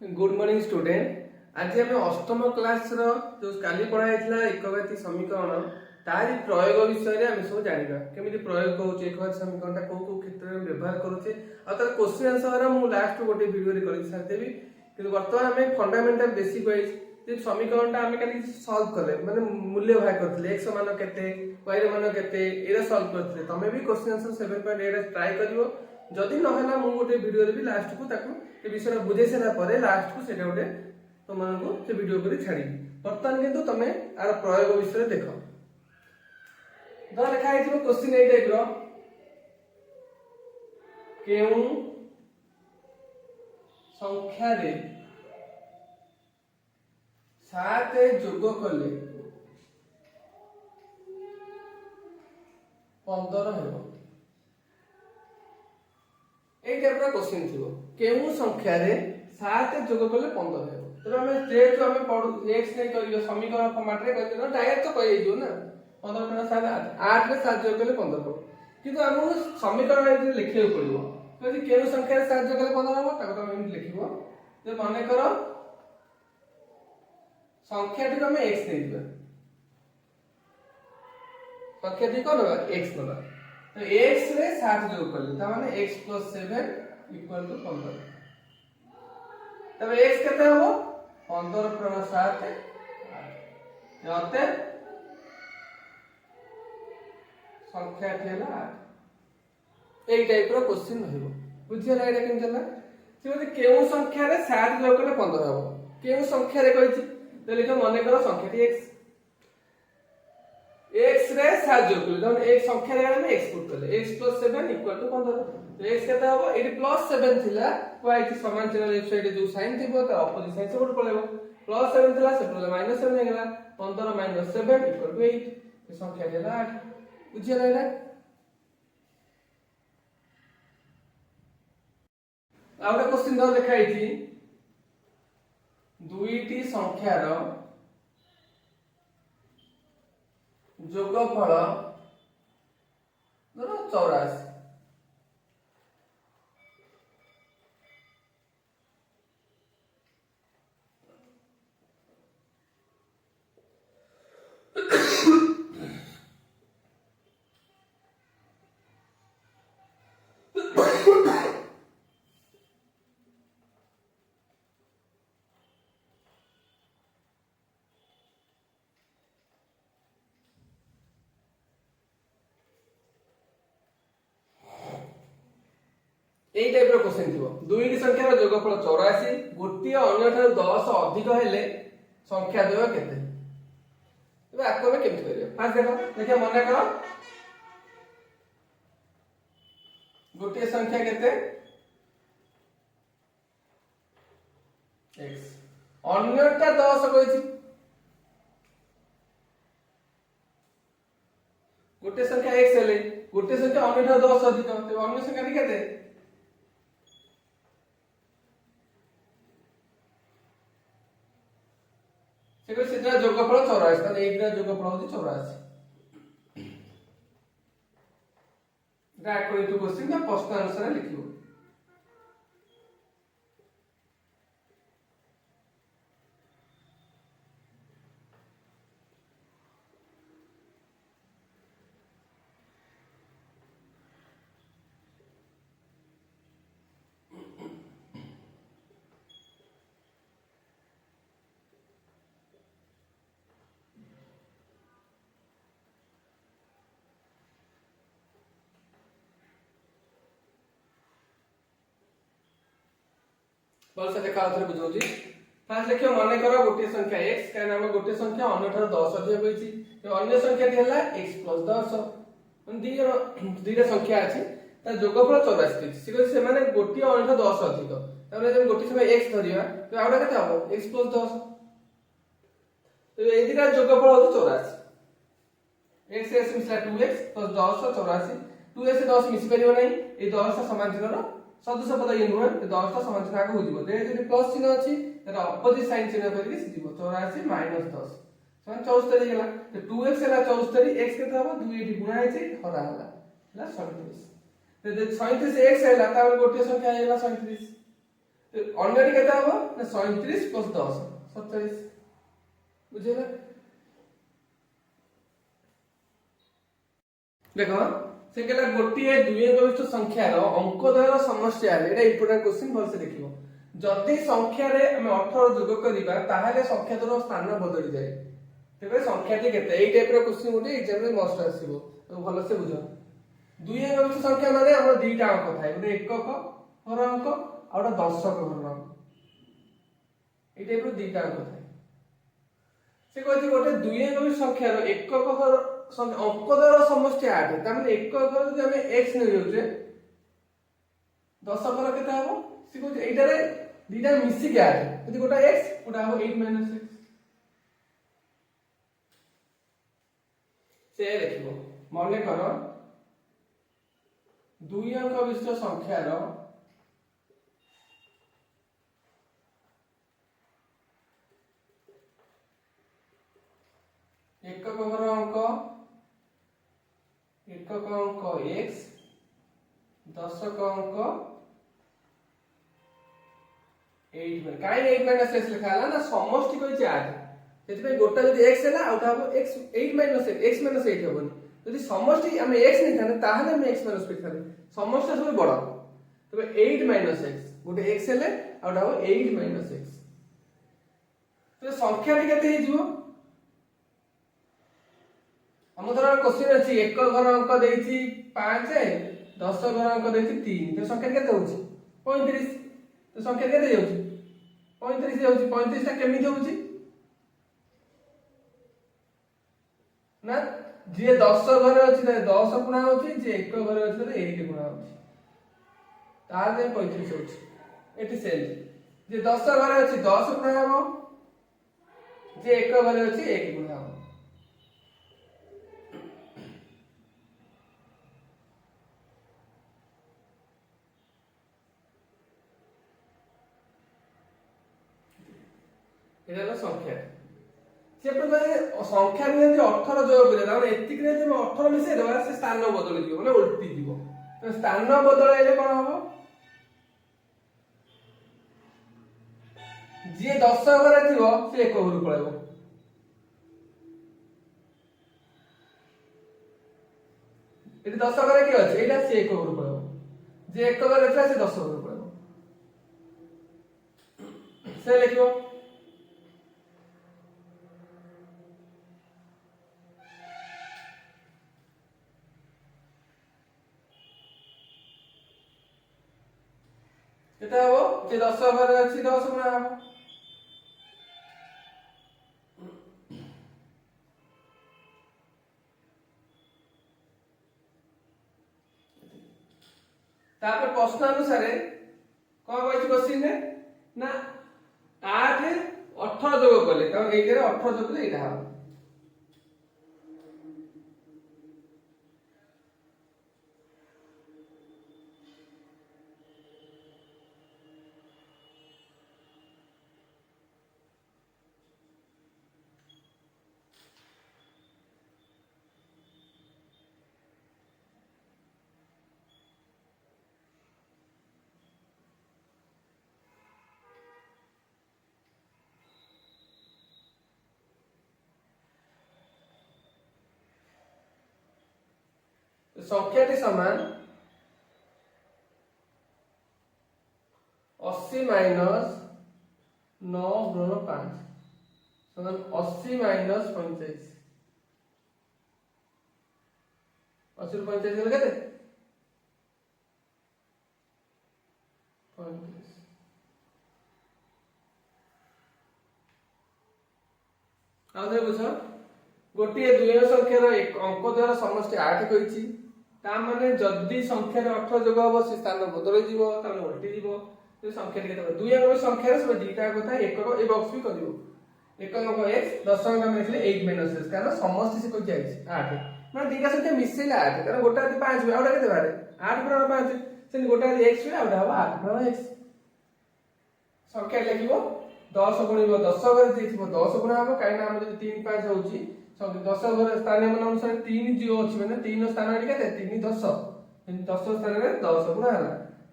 Good morning student. आज आम अष्टम क्लास रो जो काली पढ़ाई एकघाती समीकरण तारी प्रयोग विषय आम सब जाना केमी प्रयोग करुचे एकघाती समीकरण कौ कौ क्षेत्र में व्यवहार करुचे आर क्वेश्चन आंसर मुझे लास्ट गोटे भिडियो कर सारिदेवी कि बर्तमान आम फंडामेंटल बेसिक वाइज समीकरण आम कल सल्व कले माने मूल्य बाहर करते एक्स मान के वाई मान के सल्व करते तुम भी क्वेश्चन आंसर 7.8 ट्राए कर जदि ना मु गोटे वीडियो भी लास्ट को ताकू विषय बुझे सारा पर लास्ट को सेटा गोटे तुमको से वीडियो कर छाड़ी बर्तमान किंतु तुम आर प्रयोग विषय देख तो लिखा है क्वेश्चन ए टाइप रो केउ संख्या रे 7 जोग कले 15 हेबो এই টাইপର क्वेश्चन থিব কেউ সংখ্যারে 7 যোগ কলে 15 হেব তবে আমি যেহেতু আমি পড়ু x নাই করিयो समीकरण फॉर्मेट रे करियो डायरेक्ट तो कहि दियो ना 15 + 7 8 रे 7 যোগ কলে 15 हो কিন্তু আমি समीकरण रे लिखियो पड़िबो যদি কেউ সংখ্যারে 7 যোগ কলে 15 হবে তাকে তুমি এমনি লিখিবো যে মনে করো সংখ্যাটি আমি x নেই দিবা সংখ্যাটি কোন x নবা तो x रे 7 जोग करले त माने x + 7 = 15 तब x केते हो 15 + 7 8 संख्या थेला 8 एई टाइप रो क्वेश्चन रहइबो बुझियला एटा केन चला से केउ संख्या रे 7 जोग करले 15 हो केउ संख्या रे कहिछि तो लिखो माने करो संख्याटी x x रे 7 जोग करले तब एक संख्या रे हम x पुट करले x + 7 = 15 तो x केता होबो एटी +7 थिला y की समान चिन्ह लेफ्ट साइड जो साइन थिबो त अपोजिट साइड से पळेबो +7 थिला से पळले -7 हे गेला 15 - 7 = 8 ये संख्या देला 8 बुझियला एटा आउटा क्वेश्चन द लिखाई थी दुईटी संख्यार जोगफल धरो 84 এই টাইপ র क्वेश्चन থিবো দুইটি সংখ্যার যোগফল 84 গোটিয়ে অন্য ঠাରୁ 10 अधिक হেলে সংখ্যা দেব কেতে তবে আকো আমি কেমতি করিবা ফার্স্ট দেখো দেখে মনে করো গোটিয়ে সংখ্যা কেতে x অন্যটা 10 কইছি গোটিয়ে সংখ্যা x হেলে গোটিয়ে সংখ্যা অন্য ঠাରୁ 10 अधिक তবে অন্য সংখ্যাটি কেতে সেটা যোগফল 84 তাহলে এইটা যোগফল হচ্ছে 84 এটা আকর্ডিং টু কোশ্চেন বা প্রশ্ন অনুসারে লিখিব बल से देखा आउथरे बुझौजी फास्ट लिखियो माने करो गोटे संख्या x कारण हम गोटे संख्या अन्य ठार 10 अधिक होईची तो अन्य संख्याटी हला x + 10 मन दीरा संख्या अछि त जोगफल 84 से कहै से माने गोटे अन्य ठार 10 अधिक तबले जब गोटे समय x धरिया तो आउडा केते हबो x + 10 तो ए दीरा जोगफल हो 84 x s मिसला 2x + 10 84 2x से 10 मिस परियो नै ए 10 समान चिन्ह सदस्य पद ये नुहे 10 टा समान चिन्ह आगे हो जिवो जे जे प्लस चिन्ह अछि तेरा अपोजिट साइन चिन्ह करके सिजिवो 84 - 10 समान 74 गेला तो 2x ହେଲା 74 x केते हबो 2 एटी गुणा हेछि हरा होला ହେଲା 37 तो 37 x ହେଲା ता गोटे संख्या होला 37 तो अन्यटी केते हबो ना 37 + 10 47 बुझिला। देखो से कहला गोटिए दुई गविष्ठ संख्यार अंकद्वयर समष्टि आले एटा इंपोर्टेंट क्वेश्चन भल से देखिबो। जदि संख्या रे हम 18 जोग करिबा ताहाले संख्या द्वयर स्थान बदली जाय। तेबे संख्याटी केते एई टाइप रो क्वेश्चन गोटे एग्जाम रे मस्ट आसीबो तो भल से बुझो। दुई गविष्ठ संख्या माने हमर दुईटा अंक थाए गोटे एकक हर अंक आ गोटे दशक हर अंक एई टाइप रो दुईटा अंक थाए। से कहछि गोटे दुई गविष्ठ संख्यार एकक हर अंकद्वयर समष्टि 8 तामे एकक जदि हम x नै जाउछे दशकर केते हबो से कहछि एटा रे दुईटा मिसी के 8 जदि गोटा x गोटा हबो 8 - x से देखिबो माने कर दुई अंक विशिष्ट संख्यार एकक हर अंक x दशक अंक 8 में काई 8 - x लिखा हला ना समष्टि कोइ 8 सेति पे गोटा जदि x हैला आउटा हबो x 8 - x - 8 हबोनी जदि समष्टि हम x नै थाने ताहाले हम x - x थाने समष्टि सब बड़ तबे 8 - x गोटे x हैले आउटा हबो 8 - x तो संख्या केते हे जिवो हम धर क्वेश्चन अछि एक घर अंक देछि 5 10 घर अंक देछि 3 तो संख्या केते होछि 35 तो संख्या केते जाउछि 35 जाउछि 35 ता केमिति होछि ना जे 10 घर अछि त 10 गुणा होछि जे 1 घर अछि त 1 गुणा होछि ताले 35 होछि एठी सेल जे 10 घर अछि 10 गुणा हबो जे 1 घर अछि 1 गुणा हबो। एटा संख्या से प्रकार संख्या रे जे 18 जोग करे ताने एतिक रे जे 18 मिसे देबा से स्थान बदल दियो माने उल्टी दियो तो स्थान बदलाइले कोन हबो जे 10 घरे थिबो से 1 घरु पळेबो एति 10 घरे के अछि एटा से 1 घरु पळेबो जे 1 घरे थिबा से 10 घरु पळेबो से लिखिबो केते हबो जे 10 घरे अछि 10 गुणा हबो तापर प्रश्न अनुसार कोन कहछि क्वेश्चन रे ना 8 18 जोग करले त एई रे 18 जोग ले एटा हबो संख्याटी समान 80 - 9 × 5 समान 80 - 45 80 ରୁ 45 गेले केते 35 आउथे बुझो गोटिए दुई संख्यार एक अंक द्वारा समष्टि 8 कहिछि ता माने जदी संख्यार 18 जोग हबो से स्थान बदलै जिवो ताले उल्टी जिवो जे संख्या केते दुई अंक संख्यार सब दुईटा କଥା एकक ए बॉक्स भी करिवो एकक x 10 अंक में लिखले 8 - x कारण समष्टि से कोइ जाइछि 8 माने दुईटा संख्या मिसेला 8 कारण गोटा 5 हुए आउटा केते बारे 8 × 5 से गोटा x हुए आउटा हबो 8 × x संख्या लिखिबो 10 गुणिबो 10 घरे देथिबो 10 गुणा हबो काई ना हम जदी 3 5 होउची 10 घरे स्थान मन अनुसार 3 जो अछि माने 3 स्थान केते 3 10 10 स्थान रे 10 गुणा हला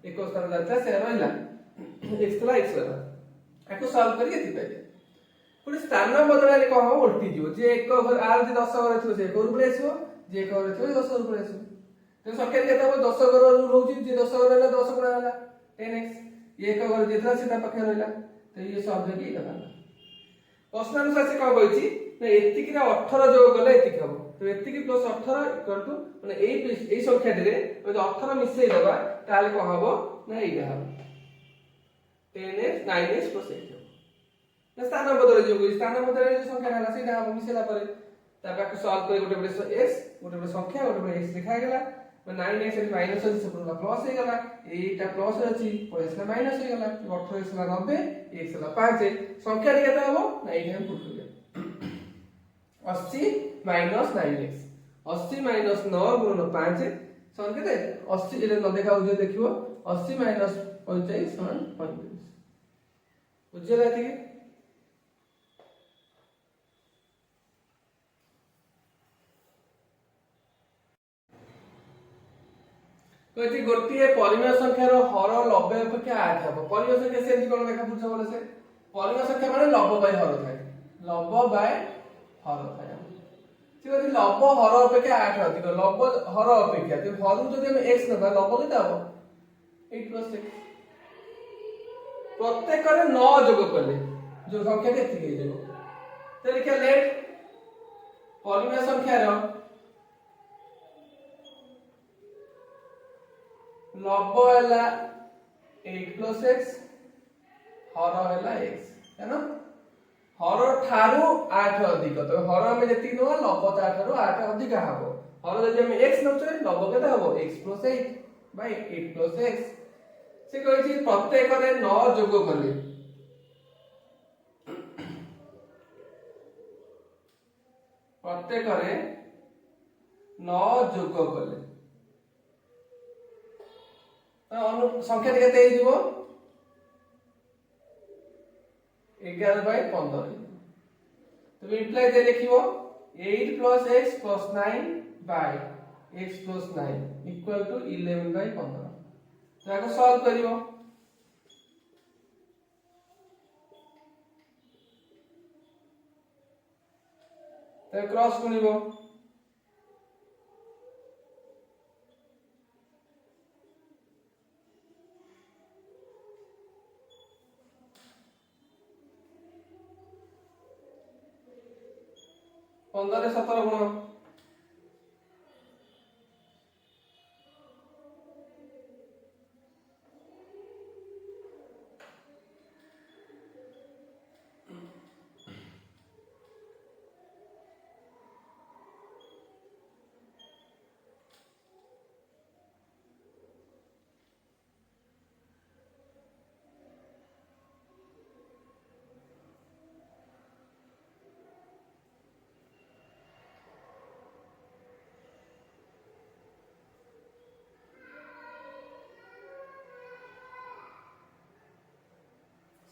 एक स्थान जाता से रहला x थला x वाला आको सॉल्व करी एति पाइले पुणी स्थान बदलाले कौन हम उल्टी जीव जे एक घर आर जे 10 घर थियो से घर पळे आसीबो जे एक घर थियो 10 घर पळे आसीबो तो संख्या केते हो 10 घर रूल होची जे 10 घर रहला 10 गुणा होला 10x ये एक घर जेतरा सेटा पाखे रहला तो ये सॉल्व की गला प्रश्न अनुसार से कौन कहछि ना एति कि 18 जोग गले एति हबो तो एति कि प्लस 18 इक्वल टू माने एई संख्या रे यदि 18 मिसई दबा ताले कौन हबो ना एइगा हबो 10x 9x + 8 ना स्थान बदल जो स्थान बदल जो संख्या हला सेटा हम मिसेला परे ताबा को सॉल्व करे गोटे x गोटे संख्या गोटे x लिखा गेला 9x रे माइनस अछि से पूरा प्लस हे गेला एटा प्लस अछि पयसला माइनस हे गेला 18x ला 90 x ला 5 संख्या रे केता हबो ना एटा हम पुट करिया 80 - 9x 80 - 9 गुणन 5 सन केते 80 एटा न देखा हो देखिबो 80 - 45 = 35 बुझिया रहती है कहती गोटिए परिमेय संख्यार हर 90 अपेक्षा 8 हबो परिमेय संख्या सेमति कोन देखा बुझ बोले से परिमेय संख्या माने लब्ध बाय हर थाए लब्ध बाय हर थाए ठीक अछि लब्ध हर अपेक्षा 8 अधिक लब्ध हर अपेक्षा तो हर जदि हम x नबा लब्ध केते हबो 8 + 6 प्रत्येक रे 9 जोग करले जो संख्या केति हे जेबो तो लिखा लेट परिमेय संख्यार लब्ध हैला 8 + x हर हैला x है ना हर ठारू 8 अधिक तो हर में जति न लब्ध ठारू 8 अधिक हबो हर जदि हम x नउछे लब्ध केते हबो x + 8 बाय 8 + x से कहै छी प्रत्येक रे 9 जोग करले प्रत्येक रे 9 जोग करले संख्या केते हे जीवो 11/15 तो इंप्लाई दे लिखिबो 8 + x + 9 by x + 9 equal to 11/15 तो आको सॉल्व करिवो तो क्रॉस गुणिबो 15 रे 17 गुण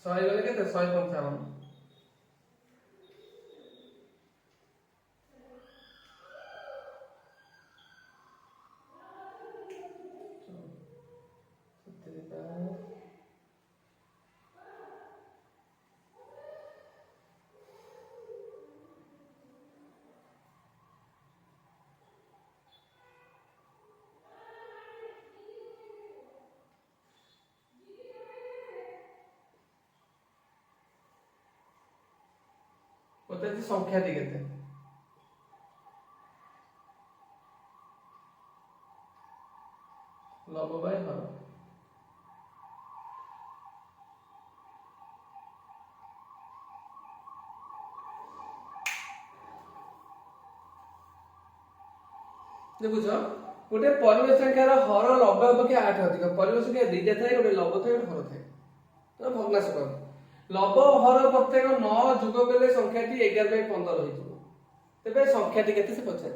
सही गले केते 155 पता संख्या दी केते लब्ध बाय हर देखुछ गोटे परिमेय संख्यार हर 90 अपेक्षा 8 अधिक परिमेय संख्या दुईटा थाए गोटे लब्ध थाए गोटे हर थाए तो भग्नांश कर लब्ध हर प्रत्येक 9 जोग कले संख्याटी 11/15 होइतो तबे संख्याटी केते से पछाछि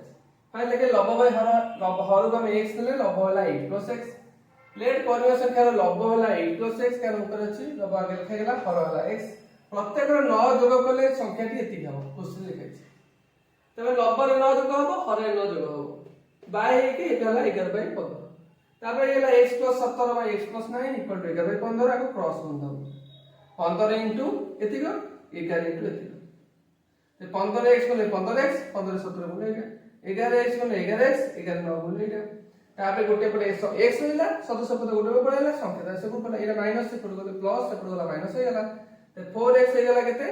फाइल लेके लब्ध बाय हर हर को हम x ले लब्ध होला 8 + x लेट परिमेय संख्यार लब्ध होला 8 + x का ऊपर अछि लब्ध आगे लिखा गेला हर होला x प्रत्येक 9 जोग कले संख्याटी एति हबो क्वेश्चन लिखाइछि तबे लब्ध रे 9 जोग हबो हर रे 9 जोग हबो बाय हे के एटा होला 11/15 तापर ये x + 17 by x + 9 equal to 11 by 15 आको क्रॉस बंद 15 इनटू एतिको 11 इनटू एतिको 15x बोले 15x 15 17 बोले 11x बोले 11x 11 9 बोले एटा तापर गोटे पटे x होइला सदस्य पद गोटे पळेला संख्या से को पला एला माइनस से पड़ प्लस से पड़ माइनस हो गेला 4x हो गेला केते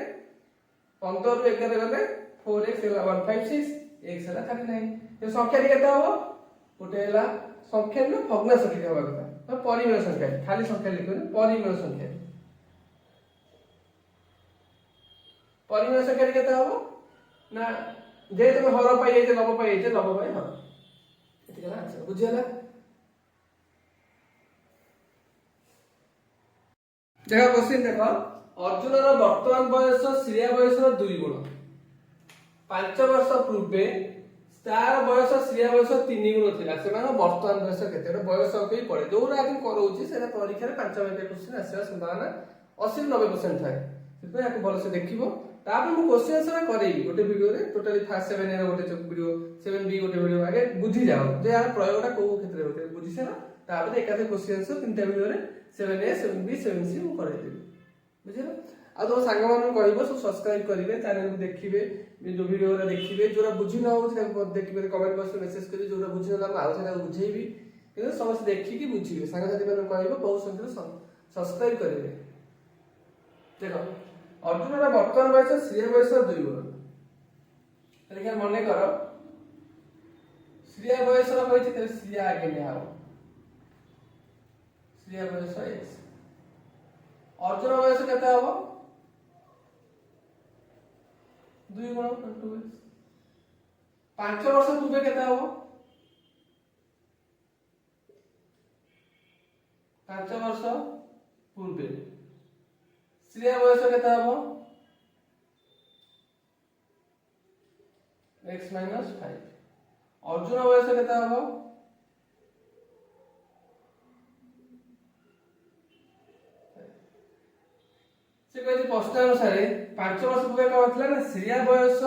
15 ରୁ 11 गले 4x होला 156 x होला 39 तो संख्या रे केते हो गोटे होला संख्या न भग्न संख्या होबा କଥା तो परिमेय संख्या खाली संख्या लिखो परिमेय संख्या परिमेय संख्या केते हो ना जे तुम हर पाई जे लव पाई जे लव पाई हर एतिकला आंसर बुझियला देखो क्वेश्चन देखो अर्जुनर वर्तमान बयस श्रेया बयस 2 गुण 5 वर्ष पूर्वे तार बयस श्रेया बयस 3 गुण थिला सेमान वर्तमान बयस केते बयस कई पड़े जोरा आदि करउची सेना परीक्षा रे 5 मिनिट क्वेश्चन आसे संभावना 80-90% थाए सेतो याको भलो से देखिबो तापर मु क्वेश्चन आंसर करेबी गोटे वीडियो रे टोटली फास्ट 7 एर गोटे वीडियो 7b गोटे वीडियो आगे बुझी जाओ जे यार प्रयोगटा को क्षेत्र रे होते बुझी सेना तापर एकाते क्वेश्चन आंसर तीनटा वीडियो रे 7a 7b 7c मु करे देबी बुझिलो आ तो सांग मान कहबो सब सब्सक्राइब करिवे चैनल को देखिवे वीडियो रे देखिवे जोरा बुझी न हो से देखिवे कमेंट बॉक्स में मैसेज करी जोरा बुझी न आ सेना बुझेबी कि समस्त देखि कि बुझिवे सांग साथी मान कहबो बहुत संख्या सब्सक्राइब करिवे देखो अर्जुन रा वर्तमान बयस श्रेय बयस 2 गुण देखिए मने करो श्रेय बयस रा कहछि त श्रेय आगे ने आओ श्रेय बयस x अर्जुन बयस केते हबो 2 गुण 2x 5 वर्ष पूर्वे केते हबो 5 वर्ष पूर्वे श्रेय बयस केते हबो x - 5 अर्जुन बयस केते हबो से कहै प्रश्न अनुसार 5 वर्ष पूर्वे का होतला ना श्रेय बयस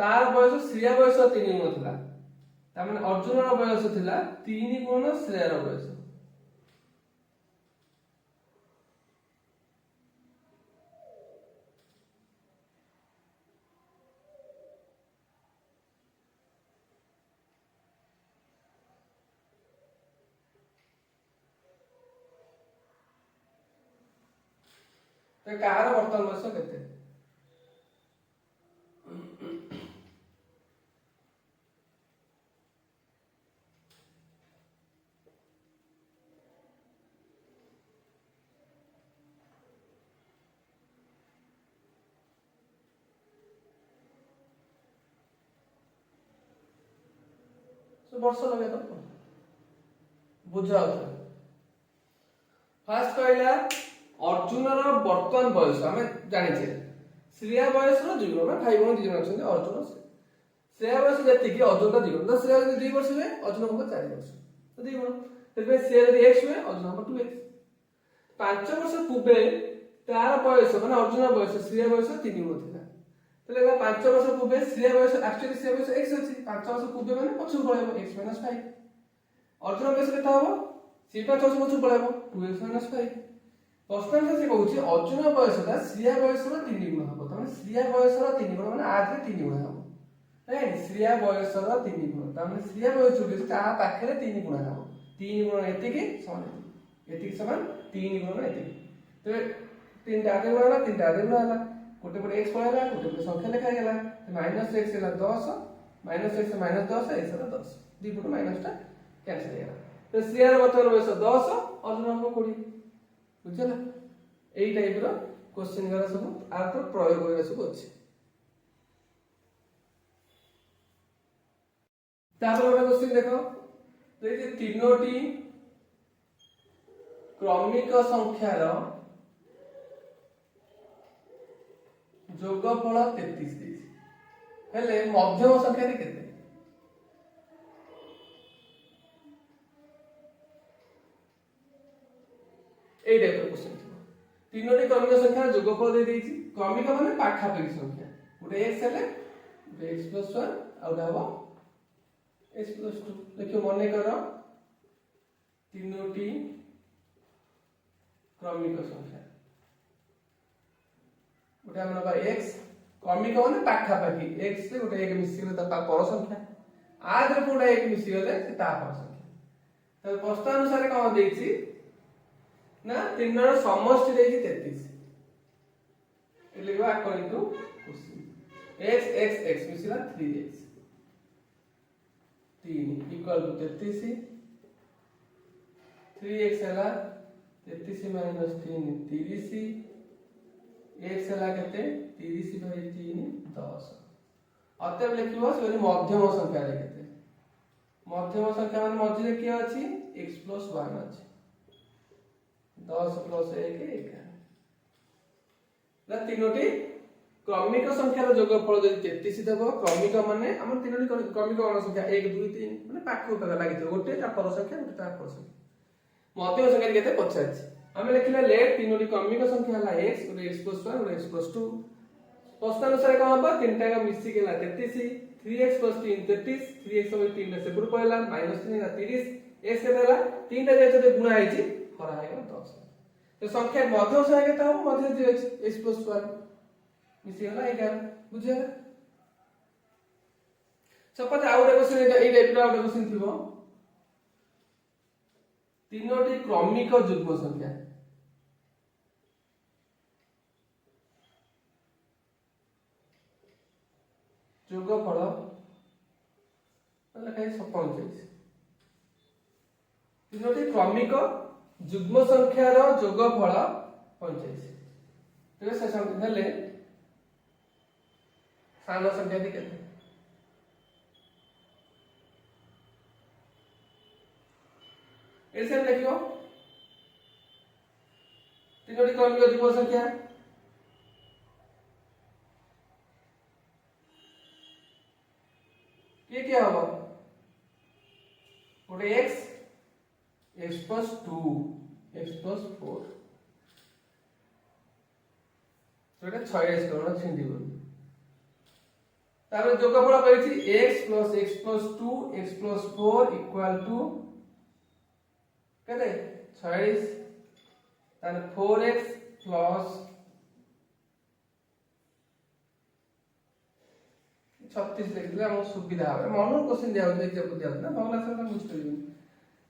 तार बयस श्रेय बयस 3 गुण थिला ता माने अर्जुन रो बयस थिला 3 गुण श्रेय रो बयस तो कार वर्तमान बयस केते सो वर्ष लगे तो बुझाओ फास्ट कहला अर्जुन रो वर्तमान बयस हमें जानि छे श्रेया बयस रो 2 गुण में भाई बहन 2 जन अछन अर्जुन श्रेया बयस जति कि अर्जुन का 2 गुण तो श्रेया यदि 2 वर्ष हुए अर्जुन को 4 वर्ष तो 2 गुण तबे श्रेया यदि x हुए अर्जुन को 2x 5 वर्ष पूर्वे तार बयस माने अर्जुन बयस श्रेया बयस 3 गुण थिला तले 5 वर्ष पूर्वे श्रेया बयस एक्चुअली श्रेया बयस x अछि 5 वर्ष पूर्वे माने पछु पळेबो x - 5 अर्जुन बयस केता हबो से 5 वर्ष पछु पळेबो 2x - 5 प्रश्न से कहउछि अर्जुन बयसटा श्रेया बयस रो 3 गुण हबो तमे श्रेया बयस रो 3 गुण माने आज रे 3 गुण हबो राइट श्रेया बयस रो 3 गुण तमे श्रेया बयस जो ता पाखरे 3 गुण हबो 3 गुण एतिकी समान 3 गुण एतिकी तो 3 टा आगे गुण 3 टा आगे गुण हला गोटे पटे x पळेला गोटे पटे संख्या लिखा गेला तो -x होला 10 -x -10 x होला 10 दी पटे माइनस टा कैंसिल गेला तो श्रेया रो वर्तमान बयस 10 अर्जुन को 20 बुझला एई टाइप रो क्वेश्चन गरा सब आ तो प्रयोग होय सब अछि तापर वाला क्वेश्चन देखो तो ये तीनोटी क्रमिक संख्यार जोगफल 33 देछि हेले मध्यम संख्या रे केते ए टाइप क्वेश्चन तीनोटी क्रमिक संख्या जोगफल दे देछि क्रमिक माने पाखापाखी संख्या गोटे x हेले गोटे x + 1 आ गोटे हबो x + 2 देखियो मने करो तीनोटी क्रमिक संख्या गोटे हम x क्रमिक माने पाखा पाखी x से गोटे 1 मिसी गले ता पर संख्या आज रे पुडा 1 मिसी गले से ता पर संख्या तो प्रश्न अनुसार कौन देछि ना तीन र समष्टि देछि 33 ए लिखबा according to question x x x मिसिला 3x 3 इक्वल टू 33 3x हला 33 माइनस 3 30 x हला केते 30 भाई 3 10 अतएव लिखिबो से मध्यम संख्या रे केते मध्यम संख्या मान मध्य रे किया अछि x + 1 अछि 10 + 1 11 ना तीनोटी क्रमिक संख्यार योगफल जदि 33 देबो क्रमिक माने हम तीनोटी क्रमिक संख्या 1 2 3 माने पाखो पाखो लागि गोटे ता पर संख्या गोटे ता पर संख्या मध्यम संख्या केते पछाछि हमें लिखले लेट तीनोटी क्रमिक संख्या हला x और x + 1 और x + 2 प्रश्न अनुसार कोन हबो तीनटा का मिसी गेला 33 3x + 3 33 3x और 3 से गुण पयला -3 ला 30 x के देला तीनटा जेते गुणा हैछि हरा है 10 तो संख्या मध्यम संख्या केते हबो मध्य जे x + 1 मिसी गेला 11 बुझिया सपोज आउट क्वेश्चन ए टाइप रा आउट क्वेश्चन थिबो तीनोटी क्रमिक युग्म संख्या योगफल लिखा है 55 तीनोटी क्रमिक युग्म संख्यार योगफल 55 तो से संख्या ले सान संख्या दी केते ऐसे लिखियो तीनोटी क्रमिक युग्म संख्या ये क्या होगा गोटे x + 2 x + 4 तो এটা 6x কোন ছিন্দি বল তারপর যোগফল পাইছি x + x + 2 x + 4 = কেতে 6x তাহলে 4x + 36 लिख दिया हम सुविधा है मनो क्वेश्चन दिया होता एग्जाम दिया होता ना बांग्ला से हम बुझ करियो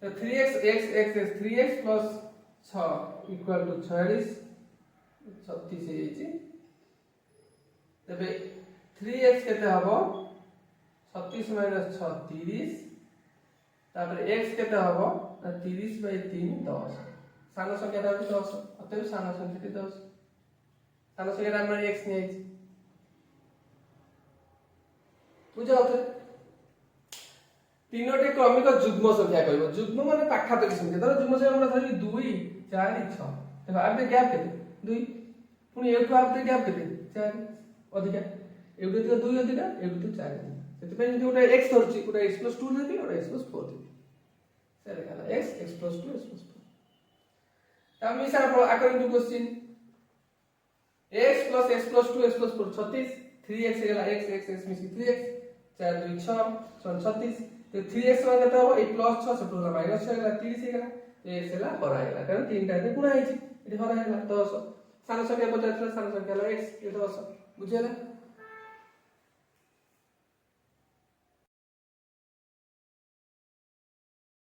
तो 3x x x x 3x + 6 = 46 36 हे छी तबे 3x केते हबो 36 - 6 30 तापर x केते हबो 30/3 10 सान संख्या दा 10 अतः सान संख्या 10 सान संख्या रा x नै छी बुझाओ थे तीनोटी क्रमिक युग्म संख्या कहबो युग्म माने पाखा पाखी संख्या धर युग्म संख्या हमरा धरि 2 4 6 देखो आबे गैप केते 2 पुनी एठु आबे गैप केते 4 अधिका एठु तो 2 अधिका एठु तो 4 सेति पे जे उटा x धरछि उटा x + 2 देबी और x + 4 देबी से लिखला x x + 2 x + 4 तब मिसा according to question x + x + 2 x + 4 36 3x गेला x x x मिसी 3x 4 2 6 36 तो 3x मान केते हो ए +6 से टोला -6 गेला 30 गेला तो x गेला हरा गेला कारण तीनटा गुणा हैछि एठी हरा गेला 10 सान संख्या 50 सान संख्या x 10 बुझियला